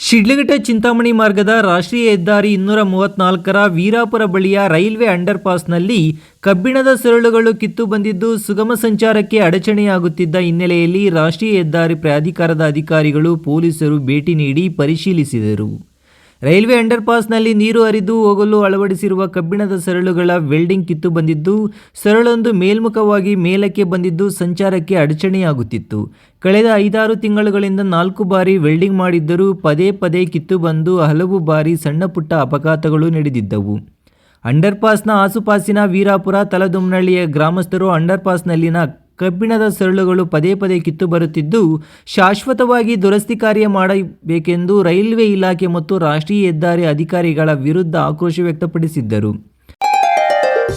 ಶಿಡ್ಲಘಟ್ಟ ಚಿಂತಾಮಣಿ ಮಾರ್ಗದ ರಾಷ್ಟ್ರೀಯ ಹೆದ್ದಾರಿ 234ರ ವೀರಾಪುರ ಬಳಿಯ ರೈಲ್ವೆ ಅಂಡರ್ಪಾಸ್ನಲ್ಲಿ ಕಬ್ಬಿಣದ ಸರಳುಗಳು ಕಿತ್ತು ಬಂದಿದ್ದು ಸುಗಮ ಸಂಚಾರಕ್ಕೆ ಅಡಚಣೆಯಾಗುತ್ತಿದ್ದ ಹಿನ್ನೆಲೆಯಲ್ಲಿ ರಾಷ್ಟ್ರೀಯ ಹೆದ್ದಾರಿ ಪ್ರಾಧಿಕಾರದ ಅಧಿಕಾರಿಗಳು ಪೊಲೀಸರು ಭೇಟಿ ನೀಡಿ ಪರಿಶೀಲಿಸಿದರು. ರೈಲ್ವೆ ಅಂಡರ್ಪಾಸ್ನಲ್ಲಿ ನೀರು ಹರಿದು ಹೋಗಲು ಅಳವಡಿಸಿರುವ ಕಬ್ಬಿಣದ ಸರಳುಗಳ ವೆಲ್ಡಿಂಗ್ ಕಿತ್ತು ಬಂದಿದ್ದು, ಸರಳೊಂದು ಮೇಲ್ಮುಖವಾಗಿ ಮೇಲಕ್ಕೆ ಬಂದಿದ್ದು ಸಂಚಾರಕ್ಕೆ ಅಡಚಣೆಯಾಗುತ್ತಿತ್ತು. ಕಳೆದ 5-6 ತಿಂಗಳುಗಳಿಂದ 4 ಬಾರಿ ವೆಲ್ಡಿಂಗ್ ಮಾಡಿದ್ದರೂ ಪದೇ ಪದೇ ಕಿತ್ತು ಬಂದು ಹಲವು ಬಾರಿ ಸಣ್ಣಪುಟ್ಟ ಅಪಘಾತಗಳು ನಡೆದಿದ್ದವು. ಅಂಡರ್ಪಾಸ್ನ ಆಸುಪಾಸಿನ ವೀರಾಪುರ, ತಲದುಮ್ನಹಳ್ಳಿಯ ಗ್ರಾಮಸ್ಥರು ಅಂಡರ್ಪಾಸ್ನಲ್ಲಿನ ಕಬ್ಬಿಣದ ಸರಳುಗಳು ಪದೇ ಪದೇ ಕಿತ್ತು ಬರುತ್ತಿದ್ದು ಶಾಶ್ವತವಾಗಿ ದುರಸ್ತಿ ಕಾರ್ಯ ಮಾಡಬೇಕೆಂದು ರೈಲ್ವೆ ಇಲಾಖೆ ಮತ್ತು ರಾಷ್ಟ್ರೀಯ ಹೆದ್ದಾರಿ ಅಧಿಕಾರಿಗಳ ವಿರುದ್ಧ ಆಕ್ರೋಶ ವ್ಯಕ್ತಪಡಿಸಿದ್ದರು.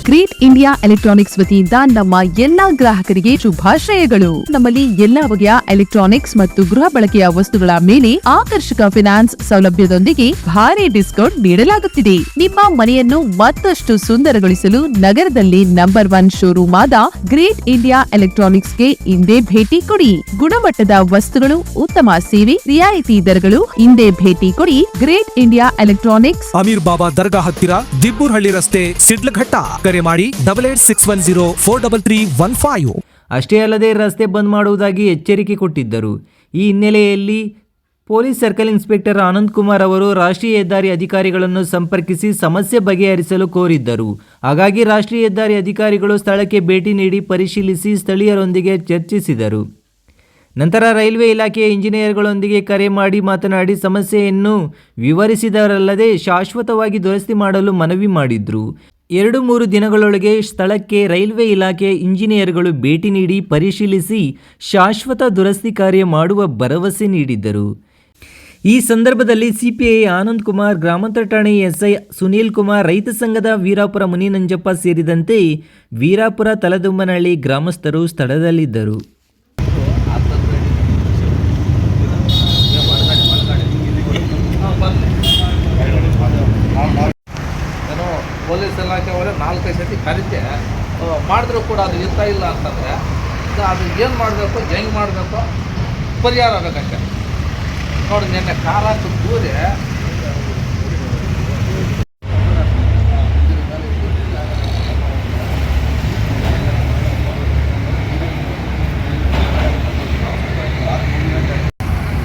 ಗ್ರೇಟ್ ಇಂಡಿಯಾ ಎಲೆಕ್ಟ್ರಾನಿಕ್ಸ್ ವತಿಯಿಂದ ನಮ್ಮ ಎಲ್ಲಾ ಗ್ರಾಹಕರಿಗೆ ಶುಭಾಶಯಗಳು. ನಮ್ಮಲ್ಲಿ ಎಲ್ಲಾ ಬಗೆಯ ಎಲೆಕ್ಟ್ರಾನಿಕ್ಸ್ ಮತ್ತು ಗೃಹ ಬಳಕೆಯ ವಸ್ತುಗಳ ಮೇಲೆ ಆಕರ್ಷಕ ಫೈನಾನ್ಸ್ ಸೌಲಭ್ಯದೊಂದಿಗೆ ಭಾರಿ ಡಿಸ್ಕೌಂಟ್ ನೀಡಲಾಗುತ್ತಿದೆ. ನಿಮ್ಮ ಮನೆಯನ್ನು ಮತ್ತಷ್ಟು ಸುಂದರಗೊಳಿಸಲು ನಗರದಲ್ಲಿ ನಂಬರ್ 1 ಶೋರೂಮ್ ಆದ ಗ್ರೇಟ್ ಇಂಡಿಯಾ ಎಲೆಕ್ಟ್ರಾನಿಕ್ಸ್ಗೆ ಇಂದೇ ಭೇಟಿ ಕೊಡಿ. ಗುಣಮಟ್ಟದ ವಸ್ತುಗಳು, ಉತ್ತಮ ಸೇವೆ, ರಿಯಾಯಿತಿ ದರಗಳು. ಇಂದೇ ಭೇಟಿ ಕೊಡಿ. ಗ್ರೇಟ್ ಇಂಡಿಯಾ ಎಲೆಕ್ಟ್ರಾನಿಕ್ಸ್, ಅಮೀರ್ ಬಾಬಾ ದರ್ಗಾ ಹತ್ತಿರ, ದಿಬ್ಬೂರ್ಹಳ್ಳಿ ರಸ್ತೆ, ಶಿಡ್ಲಘಟ್ಟ. ಕರೆ ಮಾಡಿ 8861043315. ಅಷ್ಟೇ ಅಲ್ಲದೆ ರಸ್ತೆ ಬಂದ್ ಮಾಡುವುದಾಗಿ ಎಚ್ಚರಿಕೆ ಕೊಟ್ಟಿದ್ದರು. ಈ ಹಿನ್ನೆಲೆಯಲ್ಲಿ police circle inspector Anand Kumar ಅವರು ರಾಷ್ಟ್ರೀಯ ಹೆದ್ದಾರಿ ಅಧಿಕಾರಿಗಳನ್ನು ಸಂಪರ್ಕಿಸಿ ಸಮಸ್ಯೆ ಬಗೆಹರಿಸಲು ಕೋರಿದ್ದರು. ಹಾಗಾಗಿ ರಾಷ್ಟ್ರೀಯ ಹೆದ್ದಾರಿ ಅಧಿಕಾರಿಗಳು ಸ್ಥಳಕ್ಕೆ ಭೇಟಿ ನೀಡಿ ಪರಿಶೀಲಿಸಿ ಸ್ಥಳೀಯರೊಂದಿಗೆ ಚರ್ಚಿಸಿದರು. ನಂತರ ರೈಲ್ವೆ ಇಲಾಖೆಯ ಇಂಜಿನಿಯರ್ಗಳೊಂದಿಗೆ ಕರೆ ಮಾಡಿ ಮಾತನಾಡಿ ಸಮಸ್ಯೆಯನ್ನು ವಿವರಿಸಿದರಲ್ಲದೆ ಶಾಶ್ವತವಾಗಿ ದುರಸ್ತಿ ಮಾಡಲು ಮನವಿ ಮಾಡಿದ್ರು. 2-3 ದಿನಗಳೊಳಗೆ ಸ್ಥಳಕ್ಕೆ ರೈಲ್ವೆ ಇಲಾಖೆಯ ಇಂಜಿನಿಯರ್ಗಳು ಭೇಟಿ ನೀಡಿ ಪರಿಶೀಲಿಸಿ ಶಾಶ್ವತ ದುರಸ್ತಿ ಕಾರ್ಯ ಮಾಡುವ ಭರವಸೆ ನೀಡಿದ್ದರು. ಈ ಸಂದರ್ಭದಲ್ಲಿ ಸಿಪಿಐ ಆನಂದ್ ಕುಮಾರ್, ಗ್ರಾಮಾಂತರ ಠಾಣೆ ಎಸ್ಐ ಸುನೀಲ್ ಕುಮಾರ್, ರೈತ ಸಂಘದ ವೀರಾಪುರ ಮುನಿನಂಜಪ್ಪ ಸೇರಿದಂತೆ ವೀರಾಪುರ, ತಲದುಮ್ಮನಹಳ್ಳಿ ಗ್ರಾಮಸ್ಥರು ಸ್ಥಳದಲ್ಲಿದ್ದರು. ಪೊಲೀಸ್ ಇಲಾಖೆಯವರೇ 4-5 ಸತಿ ಕರಿತೆ ಮಾಡಿದ್ರೂ ಕೂಡ ಅದು ಇರ್ತಾ ಇಲ್ಲ ಅಂತಂದರೆ ಅದು ಏನು ಮಾಡಬೇಕು, ಹೆಂಗೆ ಮಾಡಬೇಕು, ಪರಿಹಾರ ಆಗಬೇಕಂತೆ. ನೋಡಿ, ನಿನ್ನೆ ಕಾರ ದೂರಿ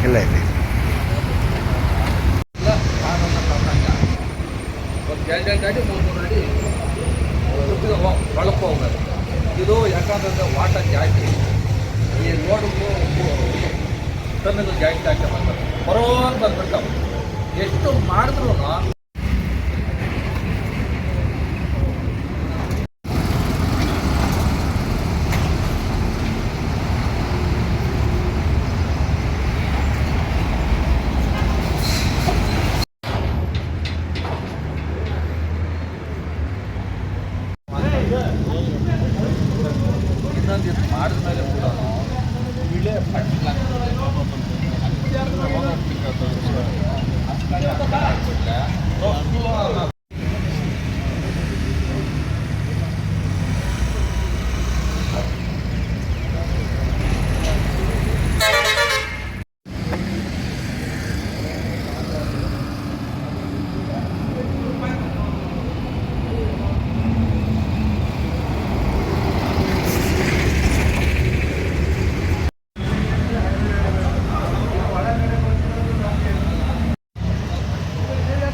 ಇಲ್ಲ ಇಲ್ಲ ಗಾಡಿ 3 ಅಡಿ ಒಳಕ್ಕೆ ಹೋಗೋದು. ಇದು ಯಾಕಂತಂದರೆ ವಾಟರ್ ಜಾಸ್ತಿ, ಈ ರೋಡ್ಗೂ ಟನ್ನಿಗೂ ಜಾಸ್ತಿ ಆಗ್ತಾ ಬರ್ತಾರೆ, ಬರೋರು ಬಂದ್ಬಿಡ್ತಾವೆ. ಎಷ್ಟು ಮಾಡಿದ್ರು ಇನ್ನೊಂದು ಮಾಡಿದ ಮೇಲೆ ಕೂಡ ಇಳೆ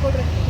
ಕೊಡ್ರಿ.